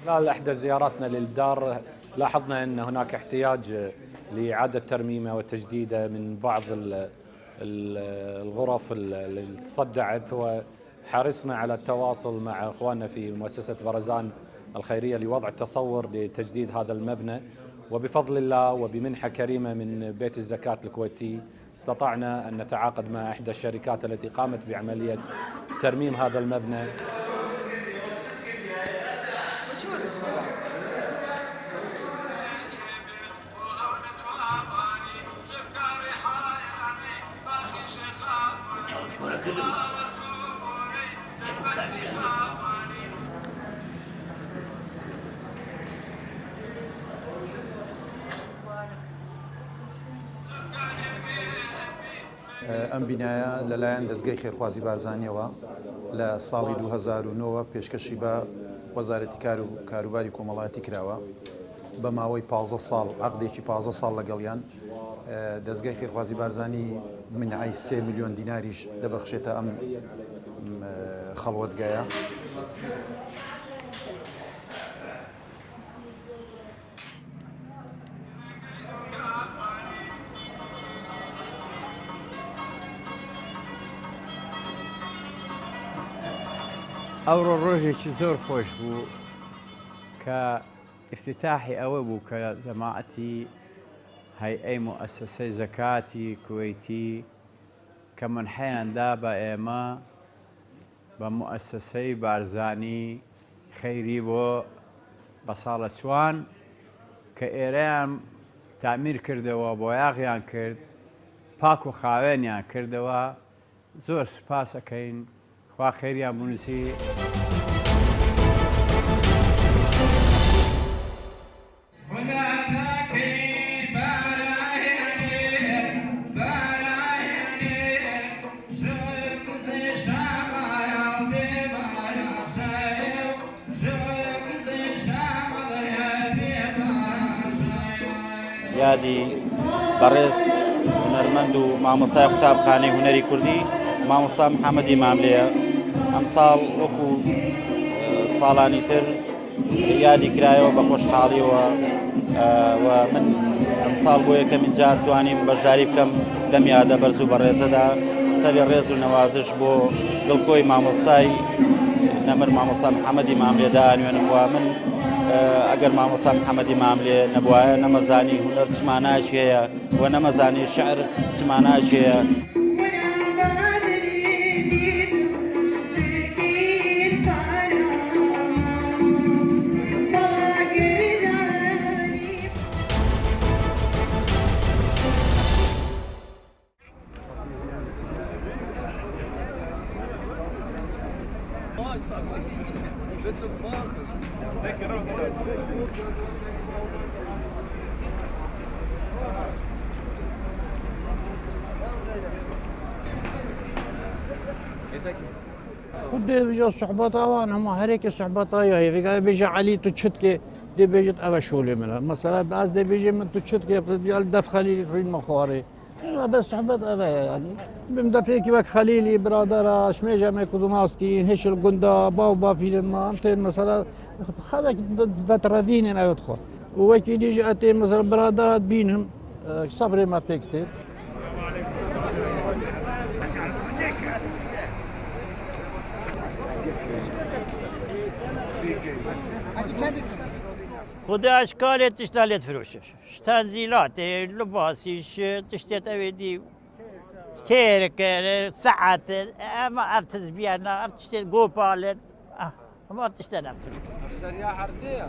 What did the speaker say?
خلال إحدى زياراتنا للدار لاحظنا أن هناك احتياج لإعادة ترميمه وتجديده من بعض الغرف اللي تصدعت، وحرصنا على التواصل مع إخواننا في مؤسسة برزان الخيرية لوضع تصور لتجديد هذا المبنى. وبفضل الله وبمنحة كريمة من بيت الزكاة الكويتي استطعنا أن نتعاقد مع إحدى الشركات التي قامت بعملية ترميم هذا المبنى. ئەم بینایە لەلایەن دەستگای خێرخوازی بارزانیەوە لە ساڵی 2009 پێشکەشی بە وەزارەتی کار و کاروباری کۆمەڵایەتی کراوە. بە ماوەی 15 ساڵ عەقدێکی 15 ساڵ لەگەڵیان دەستگای خێرخوازی بارزانی منعی 3 میلیۆن دیناریش دەبەخشێتە ئەم خەڵوەتگایە. ئەوڕۆ ڕۆژێکی زۆر خۆش بوو کە ئیفتتاحی ئەوە بوو کە جەماعەتی هەیئەی مؤسسەی زەکاتی کوێیتی کە منحەیاندا بە ئێمە بە مؤسسەی بارزانی خەیری بۆ بە ساڵە چوان کە ئێرەیان تامیر کردەوە، بۆ یاغیان کرد، پاک و خاوێنیان کردەوە. زۆر سوپاس ئەکەین، خوا خێریان بنووسی. یادی بەڕێز هونەرمەند و مامۆستای قوتابخانەی هونەری کوردی مامۆستا محەممەدی ماملەیە. ئەم ساڵ وەکو ساڵانی تر یادی کرایەوە بە خۆشحاڵیەوە و من ئەم ساڵ بۆ یەکەمین جار توانیم بەشداری بکەم لەم یادە بەرز و بەڕێزەدا. سەری ڕێز و نەوازش بۆ دڵخۆی مامۆستای نەمر مامۆستا محەممەدی ماملێ دانوێنم. وە من ئەگەر مامۆستا محەممەدی ماملێ نەبوایە نەمەزانی هونەر چ مانایەکی هەیە و نەمەزانی شعر چ مانایەکی هەیە. خود بيجا صحبات اوان هم هريك صحبات هي في بيجي علي تشتكي دي بيجت ابا شولي منها مثلا بعض دي بيجي من تشتكي بيجي دف خليلي في المخاري بس صحبات ابا يعني بمدفيكي وك خليلي برادر شميجا ما يكونوا ماسكين هيش القندا باوبا في ما امتين مثلا خلك فتره دين انا يدخل وكي يجي اتي مثلا برادرات بينهم صبري ما بيكتير. خدا اشكال تشتغلت فروشش تنزيلات لباسيش تشتت اويدي كيرك ساعات ما ابتز بيانا ابتشتت جوبالت ما ابتشتت السريعة عرضية